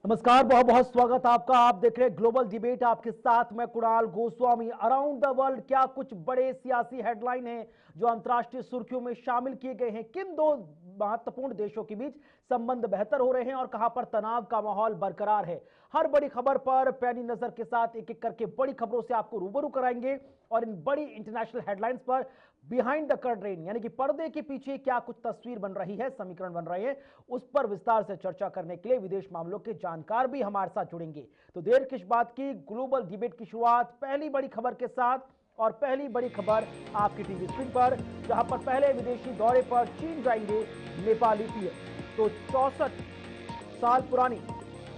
नमस्कार, बहुत बहुत स्वागत आपका। आप देख रहे हैं ग्लोबल डिबेट, आपके साथ मैं Kunal Goswami. Around the world क्या कुछ बड़े सियासी हेडलाइन हैं जो अंतर्राष्ट्रीय सुर्खियों में शामिल किए गए हैं? किन दो महत्वपूर्ण देशों के बीच संबंध बेहतर हो रहे हैं और कहां पर तनाव का माहौल बरकरार है? हर बड़ी खबर पर पैनी नजर के साथ एक एक करके बड़ी खबरों से आपको रूबरू कराएंगे और इन बड़ी इंटरनेशनल हेडलाइंस पर बिहाइंड द कर्टेन यानी कि पर्दे के पीछे क्या कुछ तस्वीर बन रही है, समीकरण बन रहे हैं, उस पर विस्तार से चर्चा करने के लिए विदेश मामलों के जानकार भी हमारे साथ जुड़ेंगे। तो देर किस बात की, ग्लोबल डिबेट की शुरुआत पहली बड़ी खबर के साथ। और पहली बड़ी खबर आपकी टीवी स्क्रीन पर, जहां पर पहले विदेशी दौरे पर चीन जाएंगे नेपाली पीएम। तो 64 साल पुरानी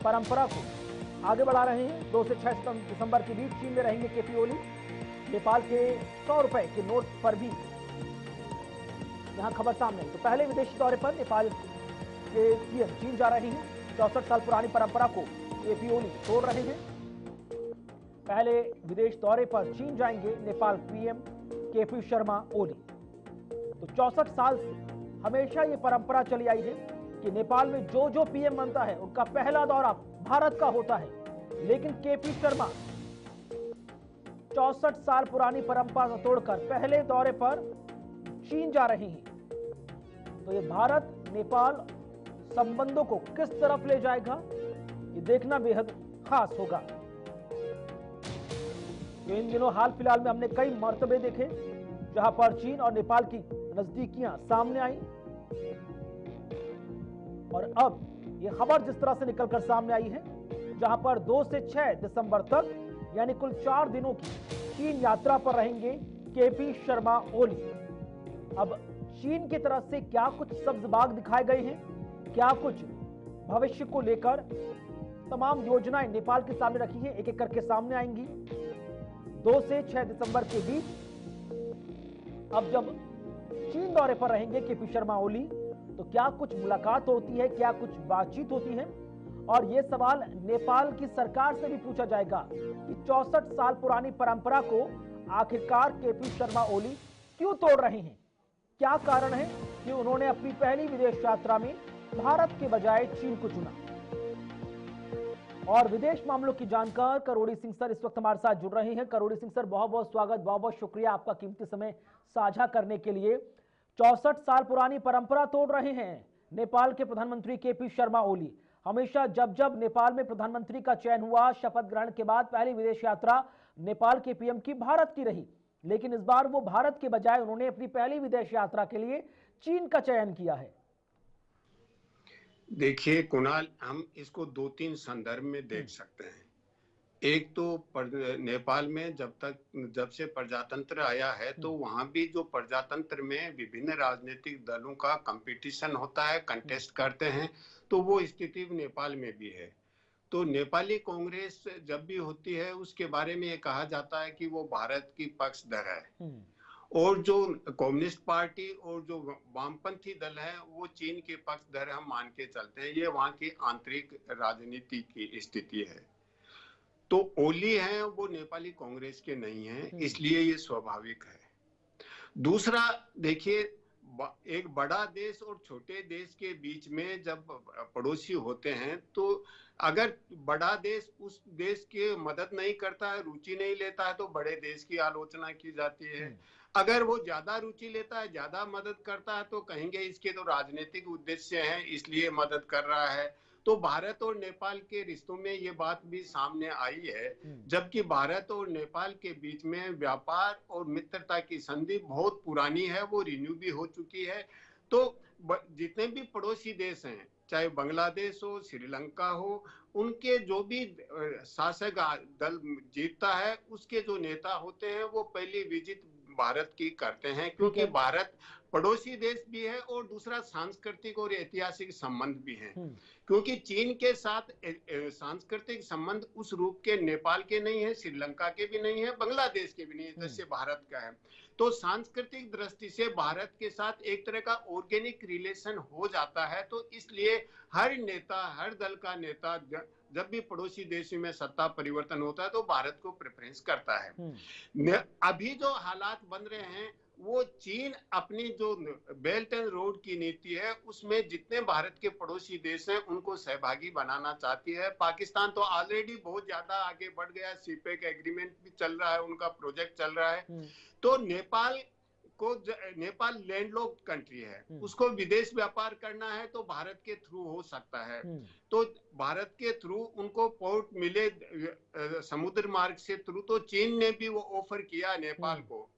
परंपरा को आगे बढ़ा रहे हैं। 2 से 6 दिसंबर के बीच चीन में रहेंगे केपी ओली। नेपाल के 100 रुपए के नोट पर भी यहां खबर सामने आई। तो पहले विदेशी दौरे पर नेपाल के पीएम चीन जा रहे हैं। 64 साल पुरानी परंपरा को केपी ओली तोड़ रहे हैं। पहले विदेश दौरे पर चीन जाएंगे नेपाल पीएम केपी शर्मा ओली। तो 64 साल से हमेशा ये परंपरा चली आई है कि नेपाल में जो जो पीएम बनता है उनका पहला दौरा भारत का होता है। लेकिन केपी शर्मा 64 साल पुरानी परंपरा तोड़कर पहले दौरे पर चीन जा रहे हैं। तो ये भारत नेपाल संबंधों को किस तरफ ले जाएगा, ये देखना बेहद खास होगा। तो इन दिनों हाल फिलहाल में हमने कई मर्तबे देखे जहां पर चीन और नेपाल की नजदीकियां सामने आई। और अब यह खबर जिस तरह से निकलकर सामने आई है, जहां पर 2 से 6 दिसंबर तक यानी कुल 4 दिनों की चीन यात्रा पर रहेंगे केपी शर्मा ओली। अब चीन की तरफ से क्या कुछ सब्ज बाग दिखाए गए हैं, क्या कुछ भविष्य को लेकर तमाम योजनाएं नेपाल के सामने रखी हैं, एक एक करके सामने आएंगी। 2 से 6 दिसंबर के बीच अब जब चीन दौरे पर रहेंगे केपी शर्मा ओली, तो क्या कुछ मुलाकात होती है, क्या कुछ बातचीत होती है? और यह सवाल नेपाल की सरकार से भी पूछा जाएगा कि 64 साल पुरानी परंपरा को आखिरकार केपी शर्मा ओली क्यों तोड़ रहे हैं? क्या कारण है कि उन्होंने अपनी पहली विदेश यात्रा में भारत के बजाय चीन को चुना? और विदेश मामलों की जानकार करोड़ी सिंह सर इस वक्त हमारे साथ जुड़ रहे हैं। करोड़ी सिंह सर, बहुत बहुत स्वागत, बहुत बहुत शुक्रिया आपका कीमती समय साझा करने के लिए। 64 साल पुरानी परंपरा तोड़ रहे हैं नेपाल के प्रधानमंत्री केपी शर्मा ओली। हमेशा जब जब नेपाल में प्रधानमंत्री का चयन हुआ, शपथ ग्रहण के बाद पहली विदेश यात्रा नेपाल के पीएम की भारत की रही। लेकिन इस बार वो भारत के बजाय उन्होंने अपनी पहली विदेश यात्रा के लिए चीन का चयन किया है। देखिए कुणाल, हम इसको 2-3 संदर्भ में देख सकते हैं। एक तो नेपाल में जब से प्रजातंत्र आया है, तो वहां भी जो प्रजातंत्र में विभिन्न राजनीतिक दलों का कंपटीशन होता है, कंटेस्ट करते हैं, तो वो स्थिति नेपाल में भी है। तो नेपाली कांग्रेस जब भी होती है, उसके बारे में ये कहा जाता है कि वो भारत की पक्षधर है। और जो कम्युनिस्ट पार्टी और जो वामपंथी दल है, वो चीन के पक्षधर हम मान के चलते हैं। ये वहां की आंतरिक राजनीति की स्थिति है। तो ओली हैं वो नेपाली कांग्रेस के नहीं हैं, इसलिए ये स्वाभाविक है। दूसरा देखिए, एक बड़ा देश और छोटे देश के बीच में जब पड़ोसी होते हैं, तो अगर बड़ा देश उस देश की मदद नहीं करता है, रुचि नहीं लेता है, तो बड़े देश की आलोचना की जाती है। अगर वो ज्यादा रुचि लेता है, ज्यादा मदद करता है, तो कहेंगे इसके तो राजनीतिक उद्देश्य हैं, इसलिए मदद कर रहा है। तो भारत और नेपाल के रिश्तों में ये बात भी सामने आई है, जबकि भारत और नेपाल के बीच में व्यापार और मित्रता की संधि बहुत पुरानी है, वो रिन्यू भी हो चुकी है। तो जितने भी पड़ोसी देश हैं, चाहे बांग्लादेश हो, श्रीलंका हो, उनके जो भी शासक दल जीतता है, उसके जो नेता होते हैं वो पहली विजिट भारत की करते हैं, क्योंकि भारत पड़ोसी देश भी है और दूसरा सांस्कृतिक और ऐतिहासिक संबंध भी है। क्योंकि चीन के साथ सांस्कृतिक संबंध उस रूप के नेपाल के नहीं है, श्रीलंका के भी नहीं है, बांग्लादेश के भी नहीं है, जैसे भारत का है। तो सांस्कृतिक दृष्टि से भारत के साथ एक तरह का ऑर्गेनिक रिलेशन हो जाता है। तो इसलिए हर नेता, हर दल का नेता जब भी पड़ोसी देशों में सत्ता परिवर्तन होता है, तो भारत को प्रेफरेंस करता है। अभी जो हालात बन रहे हैं, वो चीन अपनी जो बेल्ट एंड रोड की नीति है उसमें जितने भारत के पड़ोसी देश हैं उनको सहभागी बनाना चाहती है। पाकिस्तान तो ऑलरेडी बहुत ज्यादा आगे बढ़ गया, सीपेक एग्रीमेंट भी चल रहा है, उनका प्रोजेक्ट चल रहा है। तो नेपाल लैंडलॉक्ड कंट्री है, उसको विदेश व्यापार करना है तो भारत के थ्रू हो सकता है। तो भारत के थ्रू उनको पोर्ट मिले समुद्र मार्ग से थ्रू, तो चीन ने भी वो ऑफर किया नेपाल को।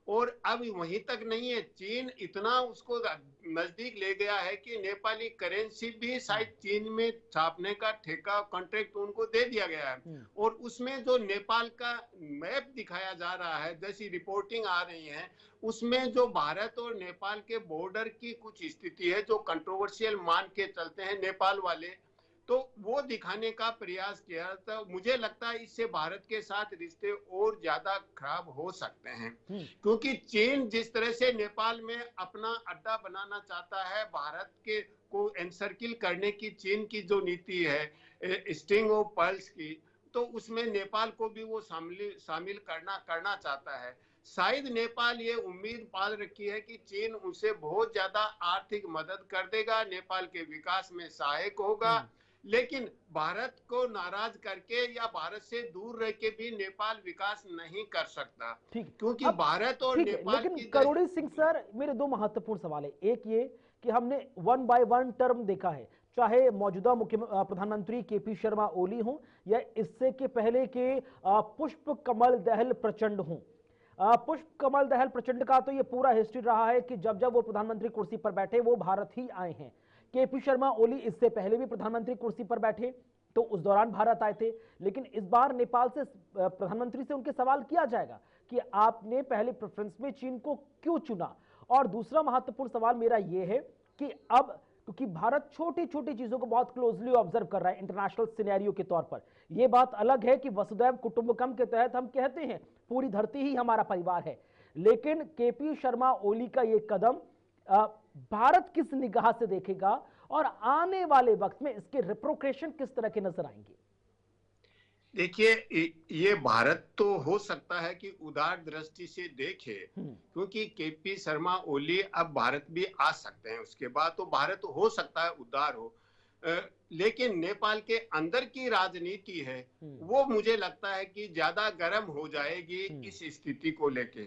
और अब वहीं तक नहीं है, चीन इतना उसको नजदीक ले गया है कि नेपाली करेंसी भी शायद चीन में छापने का ठेका कॉन्ट्रैक्ट उनको दे दिया गया है। और उसमें जो नेपाल का मैप दिखाया जा रहा है, जैसी रिपोर्टिंग आ रही है, उसमें जो भारत और नेपाल के बॉर्डर की कुछ स्थिति है जो कंट्रोवर्शियल मान के चलते हैं नेपाल वाले, तो वो दिखाने का प्रयास किया। तो मुझे लगता है इससे भारत के साथ रिश्ते और ज्यादा खराब हो सकते हैं, क्योंकि चीन जिस तरह से नेपाल में अपना अड्डा बनाना चाहता है, भारत के को एनसर्किल करने की चीन की जो नीति है स्ट्रिंग ऑफ पर्ल्स की, तो उसमें नेपाल को भी वो शामिल करना चाहता है। शायद नेपाल ये उम्मीद पाल रखी है कि चीन उसे बहुत ज्यादा आर्थिक मदद कर देगा, नेपाल के विकास में सहायक होगा, लेकिन भारत को नाराज करके या भारत से दूर रह के भी नेपाल विकास नहीं कर सकता, क्योंकि भारत और नेपाल लेकिन करोड़ी सिंह सर, मेरे दो महत्वपूर्ण सवाल है। एक ये कि हमने 1 बाय 1 टर्म देखा है, चाहे मौजूदा प्रधानमंत्री केपी शर्मा ओली हों या इससे के पहले के पुष्प कमल दहल प्रचंड हों। पुष्प कमल दहल प्रचंड का तो ये पूरा हिस्ट्री रहा है कि जब जब वो प्रधानमंत्री कुर्सी पर बैठे वो भारत ही आए हैं। केपी शर्मा ओली इससे पहले भी प्रधानमंत्री कुर्सी पर बैठे तो उस दौरान भारत आए थे। लेकिन इस बार नेपाल से प्रधानमंत्री से उनके सवाल किया जाएगा कि आपने पहले प्रेफरेंस में चीन को क्यों चुना। और दूसरा महत्वपूर्ण सवाल मेरा यह है कि अब क्योंकि भारत छोटी छोटी चीजों को बहुत क्लोजली ऑब्जर्व कर रहा है इंटरनेशनल सिनेरियो के तौर पर, यह बात अलग है कि वसुधैव कुटुंबकम के तहत हम कहते हैं पूरी धरती ही हमारा परिवार है, लेकिन केपी शर्मा ओली का यह कदम भारत किस निगाह से देखेगा और आने वाले वक्त में इसके रिप्रोकेशन किस तरह के नजर आएंगे? देखिए, ये भारत तो हो सकता है कि उदार दृष्टि से देखे, क्योंकि केपी शर्मा ओली अब भारत भी आ सकते हैं, उसके बाद तो भारत हो सकता है उदार हो। लेकिन नेपाल के अंदर की राजनीति है वो मुझे लगता है कि ज्यादा गर्म हो जाएगी इस स्थिति को लेके,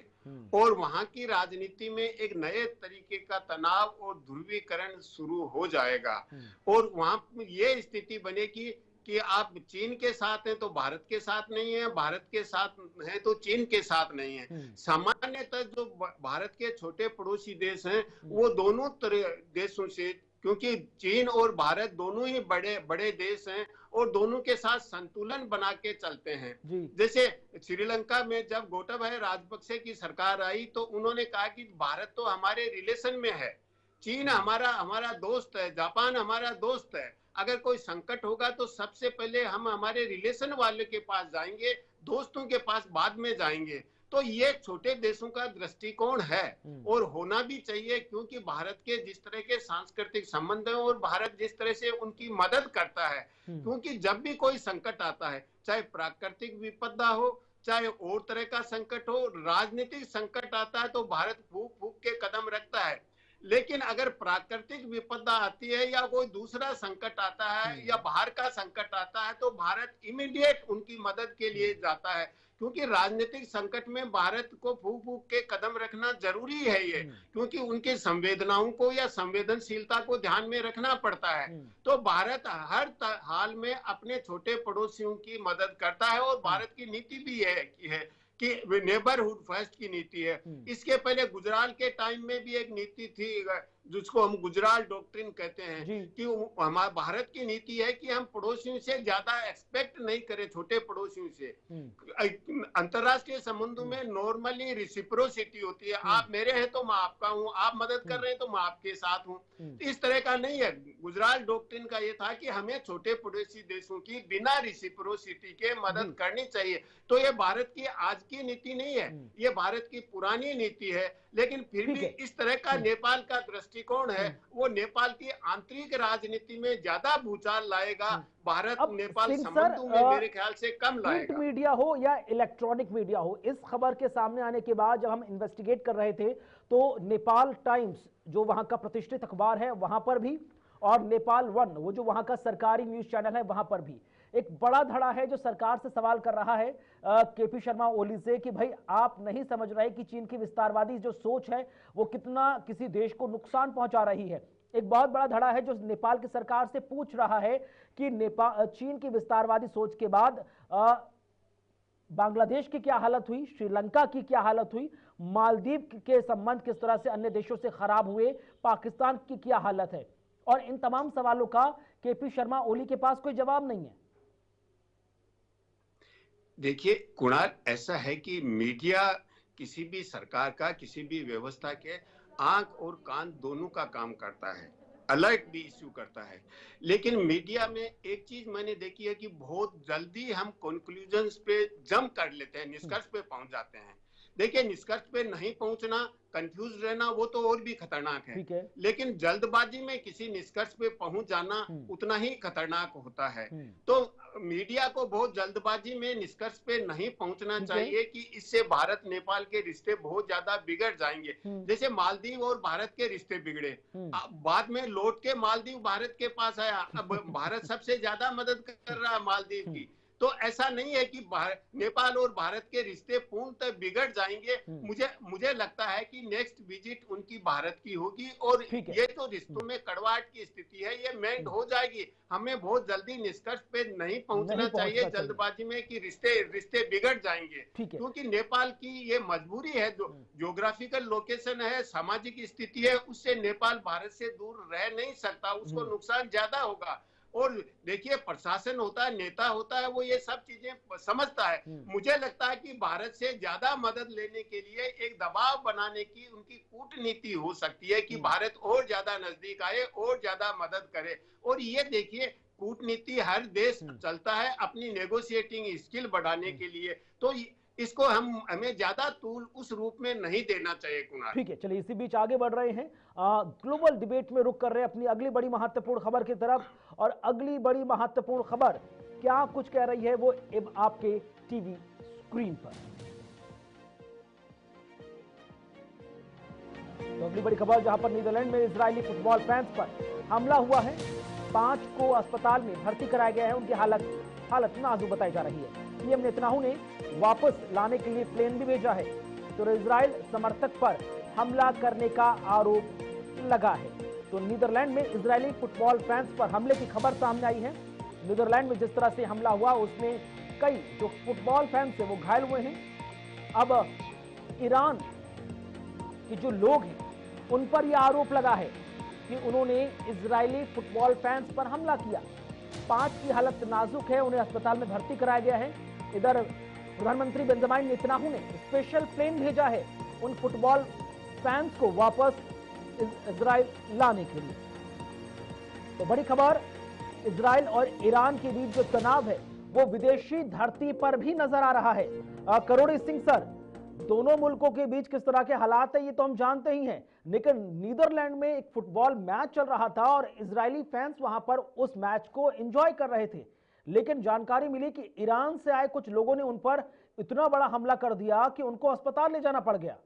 और वहां की राजनीति में एक नए तरीके का तनाव और ध्रुवीकरण शुरू हो जाएगा। और वहां ये स्थिति बनेगी कि आप चीन के साथ हैं तो भारत के साथ नहीं है, भारत के साथ है तो चीन के साथ नहीं है। सामान्यतः जो भारत के छोटे पड़ोसी देश हैं वो दोनों देशों से, क्योंकि चीन और भारत दोनों ही बड़े बड़े देश हैं और दोनों के साथ संतुलन बना के चलते हैं। जैसे श्रीलंका में जब गोटाबाया राजपक्षे की सरकार आई तो उन्होंने कहा कि भारत तो हमारे रिलेशन में है, चीन हमारा दोस्त है, जापान हमारा दोस्त है, अगर कोई संकट होगा तो सबसे पहले हम हमारे रिलेशन वाले के पास जाएंगे, दोस्तों के पास बाद में जाएंगे। तो ये छोटे देशों का दृष्टिकोण है और होना भी चाहिए, क्योंकि भारत के जिस तरह के सांस्कृतिक संबंध हैं और भारत जिस तरह से उनकी मदद करता है, क्योंकि जब भी कोई संकट आता है, चाहे प्राकृतिक विपदा हो, चाहे और तरह का संकट हो, राजनीतिक संकट आता है तो भारत फूक फूक के कदम रखता है। लेकिन अगर प्राकृतिक विपदा आती है या कोई दूसरा संकट आता है या बाहर का संकट आता है तो भारत इमीडिएट उनकी मदद के लिए जाता है, क्योंकि राजनीतिक संकट में भारत को फूक फूक के कदम रखना जरूरी है ये, क्योंकि उनकी संवेदनाओं को या संवेदनशीलता को ध्यान में रखना पड़ता है। तो भारत हर हाल में अपने छोटे पड़ोसियों की मदद करता है और भारत की नीति भी है कि नेबरहुड फर्स्ट की नीति है। इसके पहले गुजराल के टाइम में भी एक नीति थी जिसको हम गुजराल डॉक्ट्रिन कहते हैं कि हमारा भारत की नीति है कि हम पड़ोसियों से ज्यादा एक्सपेक्ट नहीं करें, छोटे पड़ोसियों से। अंतरराष्ट्रीय संबंधों में नॉर्मली रिसिप्रोसिटी होती है, आप मेरे हैं तो मैं आपका हूं, आप मदद कर रहे हैं तो मैं आपके साथ हूं। इस तरह का नहीं है। गुजराल डॉक्ट्रिन का ये था कि हमें छोटे पड़ोसी देशों की बिना रिसिप्रोसिटी के मदद करनी चाहिए। तो ये भारत की आज की नीति नहीं है, ये भारत की पुरानी नीति है। लेकिन फिर भी इस तरह का नेपाल का दृष्टि दृष्टिकोण है वो नेपाल की आंतरिक राजनीति में ज्यादा भूचाल लाएगा, भारत अब नेपाल सिंह संबंधों में मेरे ख्याल से कम प्रिंट लाएगा। मीडिया हो या इलेक्ट्रॉनिक मीडिया हो, इस खबर के सामने आने के बाद जब हम इन्वेस्टिगेट कर रहे थे तो नेपाल टाइम्स जो वहां का प्रतिष्ठित अखबार है वहां पर भी, और नेपाल वन वो जो वहां का सरकारी न्यूज चैनल है वहां पर भी एक बड़ा धड़ा है जो सरकार से सवाल कर रहा है केपी शर्मा ओली से कि भाई आप नहीं समझ रहे कि चीन की विस्तारवादी जो सोच है वो कितना किसी देश को नुकसान पहुंचा रही है। एक बहुत बड़ा धड़ा है जो नेपाल की सरकार से पूछ रहा है कि नेपाल चीन की विस्तारवादी सोच के बाद बांग्लादेश की क्या हालत हुई, श्रीलंका की क्या हालत हुई, मालदीव के संबंध किस तरह से अन्य देशों से खराब हुए, पाकिस्तान की क्या हालत है। और इन तमाम सवालों का केपी शर्मा ओली के पास कोई जवाब नहीं है। देखिए कुणाल, ऐसा है कि मीडिया किसी भी सरकार का, किसी भी व्यवस्था के आंख और कान दोनों का काम करता है, अलर्ट भी इश्यू करता है। लेकिन मीडिया में एक चीज मैंने देखी है कि बहुत जल्दी हम कंक्लूजन्स पे जंप कर लेते हैं, निष्कर्ष पे पहुंच जाते हैं। देखिए, निष्कर्ष पे नहीं पहुंचना, कंफ्यूज रहना वो तो और भी खतरनाक है, लेकिन जल्दबाजी में किसी निष्कर्ष पे पहुंच जाना उतना ही खतरनाक होता है। तो मीडिया को बहुत जल्दबाजी में निष्कर्ष पे नहीं पहुंचना चाहिए कि इससे भारत नेपाल के रिश्ते बहुत ज्यादा बिगड़ जाएंगे। जैसे मालदीव और भारत के रिश्ते बिगड़े, बाद में लौट के मालदीव भारत के पास आया, अब भारत सबसे ज्यादा मदद कर रहा है मालदीव की। तो ऐसा नहीं है कि नेपाल और भारत के रिश्ते पूर्णतः बिगड़ जाएंगे। मुझे लगता है कि नेक्स्ट विजिट उनकी भारत की होगी और ये तो रिश्तों में कड़वाहट की स्थिति है ये मेंड हो जाएगी। हमें बहुत जल्दी निष्कर्ष पे नहीं पहुंचना चाहिए जल्दबाजी में कि रिश्ते बिगड़ जाएंगे, क्योंकि नेपाल की ये मजबूरी है, जो ज्योग्राफिकल लोकेशन है, सामाजिक स्थिति है, उससे नेपाल भारत से दूर रह नहीं सकता, उसको नुकसान ज्यादा होगा। और देखिए, प्रशासन होता है, नेता होता है, वो ये सब चीजें समझता है। मुझे लगता है कि भारत से ज्यादा मदद लेने के लिए एक दबाव बनाने की उनकी कूटनीति हो सकती है कि भारत और ज्यादा नजदीक आए और ज्यादा मदद करे। और ये देखिए, कूटनीति हर देश चलता है अपनी नेगोशिएटिंग स्किल बढ़ाने के लिए, तो इसको हमें ज्यादा तूल उस रूप में नहीं देना चाहिए कुणाल। ठीक है, चलिए इसी बीच आगे बढ़ रहे हैं, ग्लोबल डिबेट में रुक कर रहे हैं अपनी अगली बड़ी महत्वपूर्ण खबर की तरफ। और अगली बड़ी महत्वपूर्ण खबर क्या कुछ कह रही है वो आपके टीवी स्क्रीन पर। तो अगली बड़ी खबर, जहां पर नीदरलैंड में इजरायली फुटबॉल फैंस पर हमला हुआ है, 5 को अस्पताल में भर्ती कराया गया है, उनकी हालत नाजुक बताई जा रही है। पीएम नेतन्याहू ने वापस लाने के लिए प्लेन भी भेजा है। तो इजराइल समर्थक पर हमला करने का आरोप लगा है। तो नीदरलैंड में इजरायली फुटबॉल फैंस पर हमले की खबर सामने आई है। नीदरलैंड में जिस तरह से हमला हुआ उसमें कई जो फुटबॉल फैंस हैं वो घायल हुए हैं। अब ईरान के जो लोग हैं उन पर यह आरोप लगा है कि उन्होंने इजरायली फुटबॉल फैंस पर हमला किया। 5 की हालत नाजुक है, उन्हें अस्पताल में भर्ती कराया गया है। इधर प्रधानमंत्री बेंजामिन नेतन्याहू ने स्पेशल प्लेन भेजा है उन फुटबॉल फैंस को वापस इजराइल लाने के लिए। तो बड़ी खबर, इजराइल और ईरान के बीच जो तनाव है वो विदेशी धरती पर भी नजर आ रहा है। करोड़ी सिंह सर, दोनों मुल्कों के बीच किस तरह के हालात है ये तो हम जानते ही हैं, लेकिन नीदरलैंड में एक फुटबॉल मैच चल रहा था और इजरायली फैंस वहां पर उस मैच को एंजॉय कर रहे थे, लेकिन जानकारी मिली कि ईरान से आए कुछ लोगों ने उन पर इतना बड़ा हमला कर दिया कि उनको अस्पताल ले जाना पड़ गया।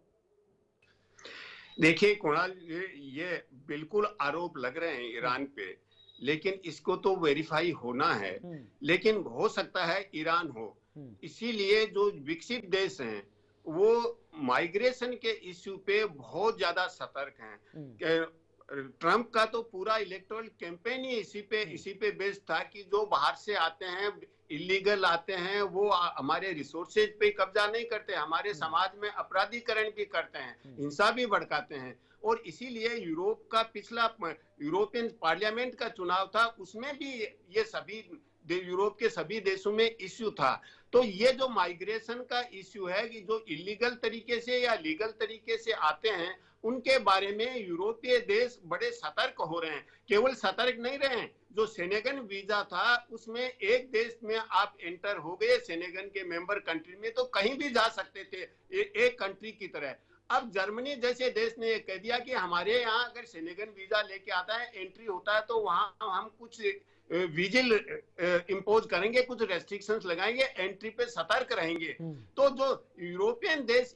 देखिए कुणाल, ये बिल्कुल आरोप लग रहे हैं ईरान पे, लेकिन इसको तो वेरीफाई होना है। लेकिन हो सकता है ईरान हो, इसीलिए जो विकसित देश हैं वो माइग्रेशन के इश्यू पे बहुत ज्यादा सतर्क हैं। ट्रंप का तो पूरा इलेक्टोरल कैंपेन ही इसी पे बेस्ड था कि जो बाहर से आते हैं, इलीगल आते हैं, वो हमारे रिसोर्सेज पे कब्जा नहीं करते, हमारे समाज में अपराधीकरण भी करते हैं, हिंसा भी भड़काते हैं। और इसीलिए यूरोप का पिछला यूरोपियन पार्लियामेंट का चुनाव था, उसमें भी ये सभी यूरोप के सभी देशों में इश्यू था। तो ये जो माइग्रेशन का इश्यू है कि जो इलीगल तरीके से या लीगल तरीके से आते हैं, उनके बारे में यूरोपीय देश बड़े सतर्क हो रहे हैं। केवल सतर्क नहीं रहे, जो सेनेगन वीजा था उसमें एक देश में आप एंटर हो गए सेनेगन के मेंबर कंट्री में तो कहीं भी जा सकते थे एक कंट्री की तरह। अब जर्मनी जैसे देश ने कह दिया कि हमारे यहाँ अगर शेंगेन वीजा लेके आता है, एंट्री होता है, तो वहां हम कुछ विजिल इम्पोज करेंगे, कुछ रेस्ट्रिक्शंस लगाएंगे, एंट्री पे सतर्क रहेंगे। तो जो यूरोपियन देश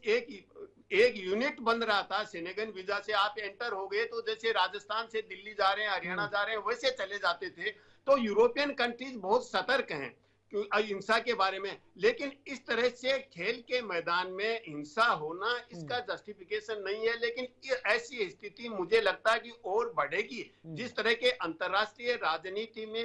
एक यूनिट बन रहा था, शेंगेन वीजा से आप एंटर हो गए तो जैसे राजस्थान से दिल्ली जा रहे हैं, हरियाणा जा रहे हैं, वैसे चले जाते थे। तो यूरोपियन कंट्रीज बहुत सतर्क हैं हिंसा के बारे में। लेकिन इस तरह से खेल के मैदान में हिंसा होना इसका जस्टिफिकेशन नहीं है। लेकिन ऐसी स्थिति मुझे लगता है कि और बढ़ेगी। जिस तरह के अंतर्राष्ट्रीय राजनीति में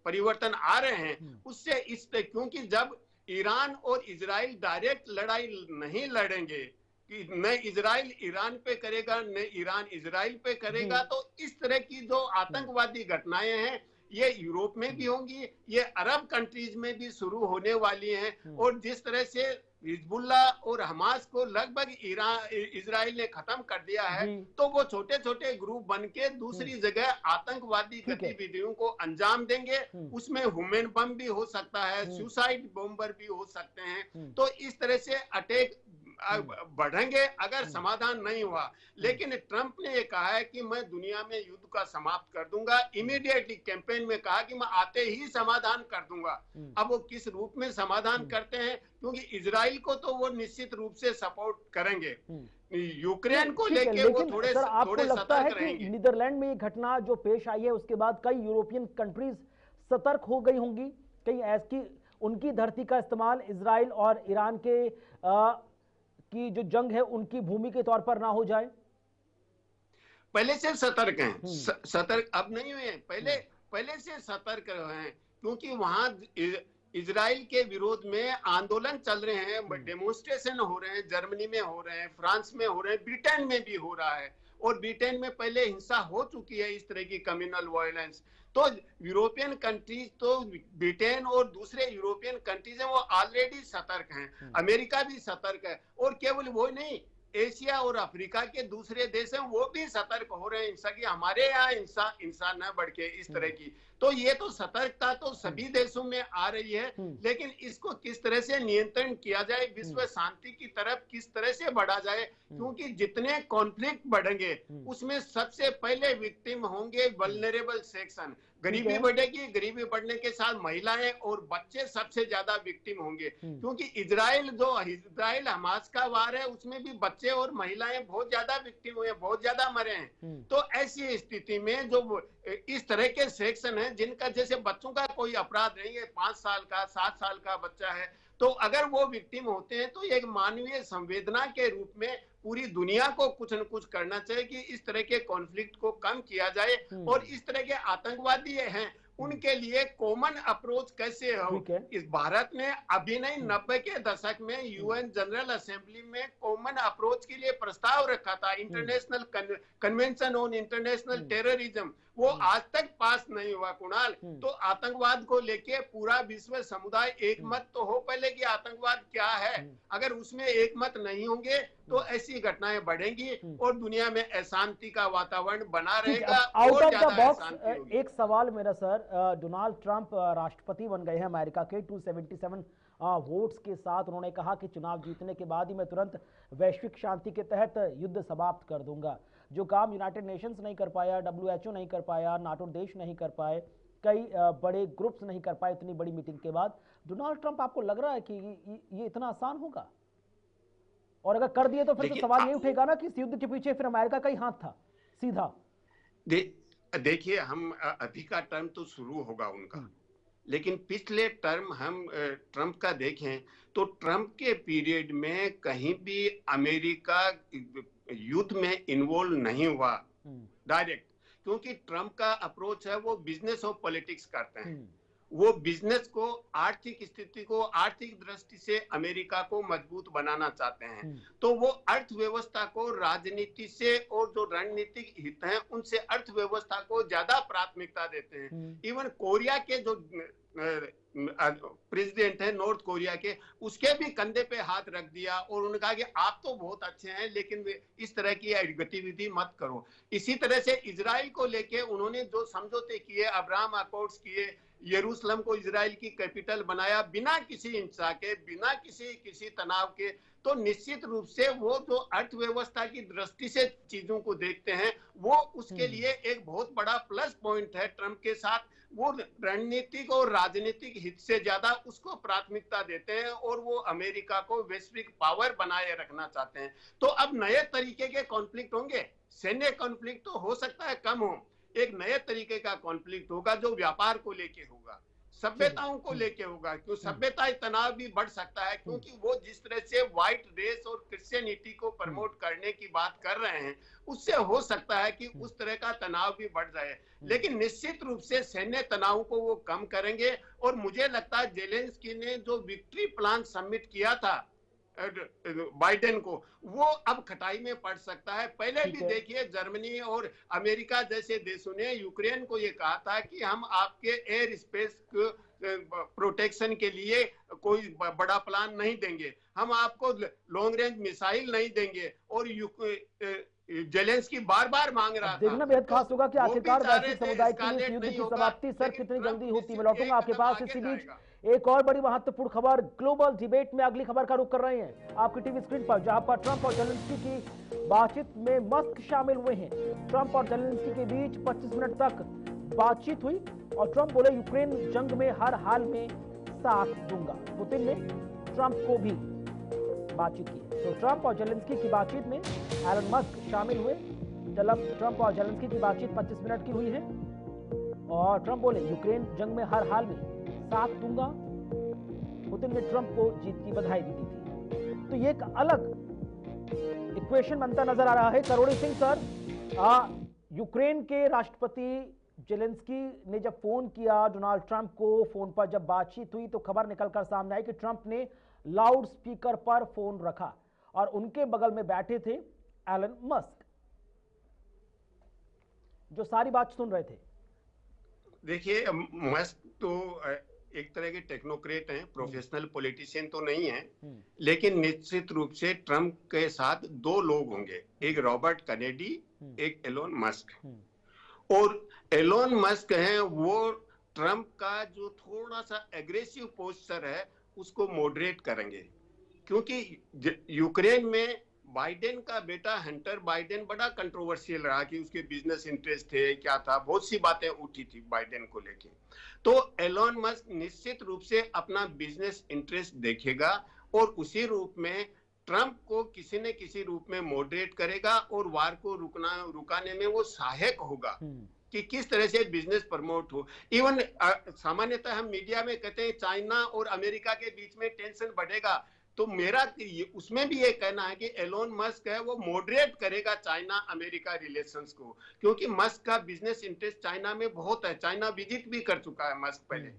परिवर्तन आ रहे हैं उससे क्योंकि जब ईरान और इजराइल डायरेक्ट लड़ाई नहीं लड़ेंगे कि न इजराइल ईरान पे करेगा न ईरान इजराइल पे करेगा, तो इस तरह की जो आतंकवादी घटनाएं हैं ये यूरोप में भी होंगी, ये अरब कंट्रीज में भी शुरू होने वाली हैं। और जिस तरह से हिजबुल्ला और हमास को लगभग इजराइल ने खत्म कर दिया है, तो वो छोटे छोटे ग्रुप बन के दूसरी जगह आतंकवादी गतिविधियों को अंजाम देंगे। उसमें ह्यूमन बम भी हो सकता है, सुसाइड बॉम्बर भी हो सकते हैं। तो इस तरह से अटैक बढ़ेंगे अगर समाधान नहीं हुआ। लेकिन ट्रंप ने ये कहा है कि मैं दुनिया में युद्ध का समाप्त कर दूंगा, इमीडिएटली कैंपेन में कहा कि मैं आते ही समाधान कर दूंगा। अब वो किस रूप में समाधान करते हैं, क्योंकि इजराइल को तो वो निश्चित रूप से सपोर्ट करेंगे, यूक्रेन को लेके वो थोड़े सतर्क रहेंगे। नीदरलैंड में ये घटना जो पेश आई है उसके बाद कई यूरोपियन कंट्रीज सतर्क हो गई होंगी, कहीं ऐसी उनकी धरती का इस्तेमाल इजराइल और ईरान के की जो जंग है उनकी भूमि के तौर पर ना हो जाए। पहले से सतर्क हैं, सतर्क अब नहीं हुए, पहले से सतर्क हैं। क्योंकि वहां इजराइल के विरोध में आंदोलन चल रहे हैं, डेमोन्स्ट्रेशन हो रहे हैं, जर्मनी में हो रहे हैं, फ्रांस में हो रहे हैं, ब्रिटेन में भी हो रहा है। और ब्रिटेन में पहले हिंसा हो चुकी है, इस तरह की कम्युनल वायलेंस। तो यूरोपियन कंट्रीज, तो ब्रिटेन और दूसरे यूरोपियन कंट्रीज हैं, वो ऑलरेडी सतर्क हैं। अमेरिका भी सतर्क है। और केवल वो नहीं, एशिया और अफ्रीका के दूसरे देश हैं, वो भी सतर्क हो रहे हैं हिंसा की, हमारे यहाँ हिंसा न बढ़ के इस तरह की। तो ये तो सतर्कता तो सभी देशों में आ रही है। लेकिन इसको किस तरह से नियंत्रण किया जाए, विश्व शांति की तरफ किस तरह से बढ़ा जाए, क्योंकि जितने कॉन्फ्लिक्ट बढ़ेंगे उसमें सबसे पहले विक्टिम होंगे वल्नरेबल सेक्शन। गरीबी बढ़ेगी, गरीबी बढ़ने के साथ महिलाएं और बच्चे सबसे ज्यादा विक्टिम होंगे। क्योंकि इजराइल हमास का वार है, उसमें भी बच्चे और महिलाएं बहुत ज्यादा विक्टिम हुए, बहुत ज्यादा मरे हैं। तो ऐसी स्थिति में जो इस तरह के सेक्शन है जिनका, जैसे बच्चों का कोई अपराध नहीं है, 5 साल का 7 साल का बच्चा है, तो अगर वो विक्टिम होते हैं तो एक मानवीय संवेदना के रूप में पूरी दुनिया को कुछ न कुछ करना चाहिए कि इस तरह के कॉन्फ्लिक्ट को कम किया जाए। और इस तरह के आतंकवादी हैं उनके लिए कॉमन अप्रोच कैसे हो। इस भारत ने अभी नहीं, 90 के दशक में यूएन जनरल असेंबली में कॉमन अप्रोच के लिए प्रस्ताव रखा था, international convention on international terrorism. वो आज तक पास नहीं हुआ कुणाल। तो आतंकवाद को लेके पूरा विश्व समुदाय एक मत तो हो पहले कि आतंकवाद क्या है। अगर उसमें एक मत नहीं होंगे तो ऐसी घटनाएं बढ़ेंगी और दुनिया में अशांति का वातावरण बना रहेगा। आउट ऑफ द बॉक्स एक सवाल मेरा सर, डोनाल्ड ट्रंप राष्ट्रपति बन गए हैं अमेरिका के 277 वोट्स के साथ। उन्होंने कहा कि चुनाव जीतने के बाद ही मैं तुरंत वैश्विक शांति के तहत युद्ध समाप्त कर दूंगा। जो काम यूनाइटेड नेशंस नहीं कर पाया, WHO नहीं कर पाया, नाटो देश नहीं कर पाए, कई बड़े ग्रुप्स नहीं कर पाए इतनी बड़ी मीटिंग के बाद, डोनाल्ड ट्रंप आपको लग रहा है कि ये इतना आसान होगा? और अगर कर दिए तो फिर तो सवाल ये उठेगा ना कि इस युद्ध के पीछे फिर अमेरिका का ही हाथ था सीधा। देखिए, हम अभी का टर्म तो शुरू होगा उनका, लेकिन पिछले टर्म हम ट्रंप का देखें तो ट्रंप के पीरियड में कहीं भी अमेरिका युद्ध में इन्वॉल्व नहीं हुआ डायरेक्ट, क्योंकि ट्रंप का अप्रोच है वो बिजनेस और पॉलिटिक्स करते हैं। वो बिजनेस को, आर्थिक स्थिति को, आर्थिक दृष्टि से अमेरिका को मजबूत बनाना चाहते हैं। तो वो अर्थव्यवस्था को राजनीति से और जो रणनीतिक हित हैं उनसे अर्थव्यवस्था को ज्यादा प्राथमिकता देते हैं। इवन कोरिया के जो प्रेसिडेंट है नॉर्थ कोरिया के, उसके भी कंधे पे हाथ रख दिया और उन्होंने कहा कि आप तो बहुत अच्छे हैं लेकिन इस तरह की गतिविधि मत करो। इसी तरह से इजराइल को लेके उन्होंने जो समझौते किए, अब्राहम अकॉर्ड्स किए, यरूशलेम को इजराइल की कैपिटल बनाया बिना किसी हिंसा के, बिना किसी तनाव के, तो निश्चित रूप से वो जो अर्थव्यवस्था की दृष्टि से चीजों को देखते हैं, वो उसके लिए एक बहुत बड़ा प्लस पॉइंट है ट्रंप के साथ। वो रणनीतिक और राजनीतिक हित से ज्यादा उसको प्राथमिकता देते हैं और वो अमेरिका को वैश्विक पावर बनाए रखना चाहते हैं। तो अब नए तरीके के कॉन्फ्लिक्ट होंगे, सैन्य कॉन्फ्लिक्ट तो हो सकता है कम हो, एक नए तरीके का कॉन्फ्लिक्ट होगा जो व्यापार को लेके होगा, सभ्यताओं को लेके होगा, क्यों सभ्यता तनाव भी बढ़ सकता है, क्योंकि वो जिस तरह से व्हाइट रेस और क्रिश्चियनिटी को प्रमोट करने की बात कर रहे हैं, उससे हो सकता है कि उस तरह का तनाव भी बढ़ जाए। लेकिन निश्चित रूप से सैन्य तनाव को वो कम करेंगे। और मुझे लगता है जेलेंस्की ने जो विक्ट्री प्लान सबमिट किया था बाइडेन को, वो अब खटाई में पड़ सकता है। पहले भी देखिए जर्मनी और अमेरिका जैसे देशों ने यूक्रेन को ये कहा था कि हम आपके एयर स्पेस प्रोटेक्शन के लिए कोई बड़ा प्लान नहीं देंगे, हम आपको लॉन्ग रेंज मिसाइल नहीं देंगे। और जेलेंस्की बार बार मांग रहा था। देखना बेहद खास होगा कि आखिरकार वैश्विक समुदाय के लिए युद्ध की समाप्ति सर कितनी जल्दी होती है। मैं लौटूंगा आपके पास। इसी बीच एक और बड़ी महत्वपूर्ण खबर, ग्लोबल डिबेट में अगली खबर का रुख कर रहे हैं आपकी टीवी स्क्रीन पर, जहां पर ट्रंप और जेलेंस्की की बातचीत में मस्क शामिल हुए हैं। ट्रंप और जेलेंस्की के बीच 25 मिनट तक बातचीत हुई और ट्रंप बोले यूक्रेन जंग में हर हाल में साथ दूंगा। पुतिन ने ट्रंप को भी बातचीत की। तो ट्रंप और जेलेंस्की की बातचीत में एलन मस्क शामिल हुए। ट्रंप और जेलेंस्की की बातचीत 25 मिनट की हुई है और ट्रंप बोले यूक्रेन जंग में हर हाल में साथ दूंगा। पुतिन ने ट्रंप को जीत की बधाई भी दी थी। तो ये एक अलग इक्वेशन बनता नजर आ रहा है। करोड़ी सिंह सर, यूक्रेन के राष्ट्रपति जेलेंस्की ने जब फोन किया डोनाल्ड ट्रंप को, फोन पर जब बातचीत हुई तो खबर निकलकर सामने आई कि ट्रंप ने लाउड स्पीकर पर फोन रखा और उनके बगल में बैठे थे एलन मस्क, जो सारी बात सुन रहे थे। देखिए, मस्क तो एक तरह के टेक्नोक्रेट हैं, प्रोफेशनल पॉलिटिशियन तो नहीं है, लेकिन निश्चित रूप से ट्रंप के साथ दो लोग होंगे, एक रॉबर्ट कैनेडी, एक एलोन मस्क। और एलोन मस्क हैं वो ट्रंप का जो थोड़ा सा एग्रेसिव पोस्चर है उसको मॉडरेट करेंगे, क्योंकि यूक्रेन में बाइडेन का बेटा हंटर बाइडेन बड़ा कंट्रोवर्शियल रहा कि उसके बिजनेस इंटरेस्ट थे, क्या था, बहुत सी बातें उठी थी बाइडेन को लेके। तो एलोन मस्क निश्चित रूप से अपना बिजनेस इंटरेस्ट देखेगा और उसी रूप में ट्रंप को किसी न किसी रूप में मॉडरेट करेगा और वार को रुकाने में वो सहायक होगा कि किस तरह से बिजनेस प्रमोट हो। इवन सामान्यतः हम मीडिया में कहते हैं चाइना और अमेरिका के बीच में टेंशन बढ़ेगा, तो मेरा उसमें भी ये कहना है कि एलोन मस्क है वो मॉडरेट करेगा चाइना अमेरिका रिलेशंस को, क्योंकि मस्क का बिजनेस इंटरेस्ट चाइना में बहुत है, चाइना विजिट भी कर चुका है मस्क पहले।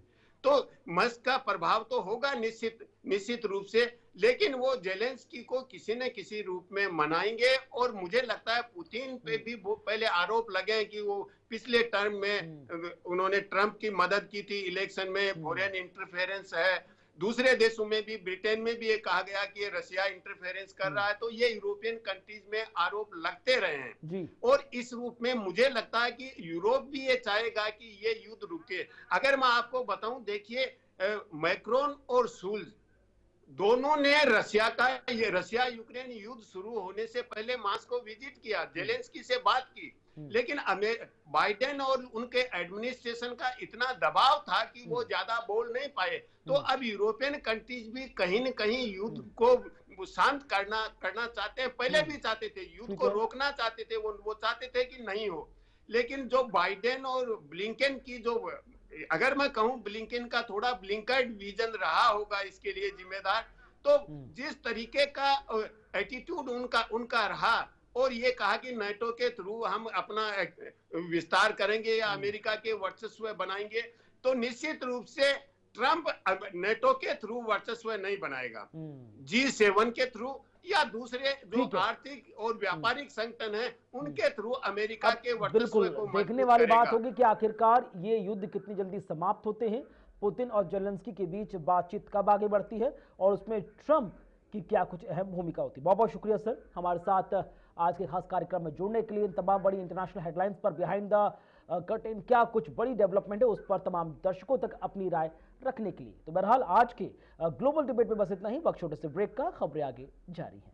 तो मस्क का प्रभाव तो होगा निश्चित रूप से, लेकिन वो जेलेंस्की को किसी न किसी रूप में मनाएंगे। और मुझे लगता है पुतिन पे भी वो पहले आरोप लगे कि वो पिछले टर्म में उन्होंने ट्रंप की मदद की थी इलेक्शन में, फॉरेन इंटरफेरेंस है। दूसरे देशों में भी, ब्रिटेन में भी ये कहा गया कि रशिया इंटरफेरेंस कर रहा है। तो ये यूरोपियन कंट्रीज में आरोप लगते रहे हैं और इस रूप में मुझे लगता है कि यूरोप भी ये चाहेगा कि ये युद्ध रुके। अगर मैं आपको बताऊं, देखिए मैक्रोन और शोल्ज दोनों ने रशिया यूक्रेन युद्ध शुरू होने से पहले मॉस्को विजिट किया, जेलेंस्की से बात की, लेकिन बाइडेन और उनके एडमिनिस्ट्रेशन का इतना दबाव था कि वो ज्यादा बोल नहीं पाए। तो अब यूरोपियन कंट्रीज भी कहीं न कहीं युद्ध को शांत करना चाहते हैं, पहले भी चाहते थे, युद्ध को रोकना चाहते थे, वो चाहते थे कि नहीं हो। लेकिन जो बाइडेन और ब्लिंकन की जो, अगर मैं कहूं ब्लिंकन का थोड़ा ब्लिंकर्ड विजन रहा होगा इसके लिए जिम्मेदार, तो जिस तरीके का एटीट्यूड उनका रहा और ये कहा कि नाटो के थ्रू हम अपना विस्तार करेंगे या अमेरिका के वर्चस्व बनाएंगे, तो निश्चित रूप से ट्रंप नाटो के थ्रू वर्चस्व नहीं बनाएगा, G7 के थ्रू या दूसरे जो आर्थिक और व्यापारिक संगठन है उनके थ्रू अमेरिका के वर्चस्व को देखने वाली बात होगी कि आखिरकार ये युद्ध कितनी जल्दी समाप्त होते हैं। पुतिन और जेलेंस्की के बीच बातचीत कब आगे बढ़ती है और उसमें ट्रंप की क्या कुछ अहम भूमिका होती है। बहुत बहुत शुक्रिया सर हमारे साथ आज के खास कार्यक्रम में जुड़ने के लिए। इन तमाम बड़ी इंटरनेशनल हेडलाइंस पर बिहाइंड द कर्टेन, क्या कुछ बड़ी डेवलपमेंट है, उस पर तमाम दर्शकों तक अपनी राय रखने के लिए। तो बहरहाल आज के ग्लोबल डिबेट में बस इतना ही। वक्त छोटे से ब्रेक का, खबरें आगे जारी हैं।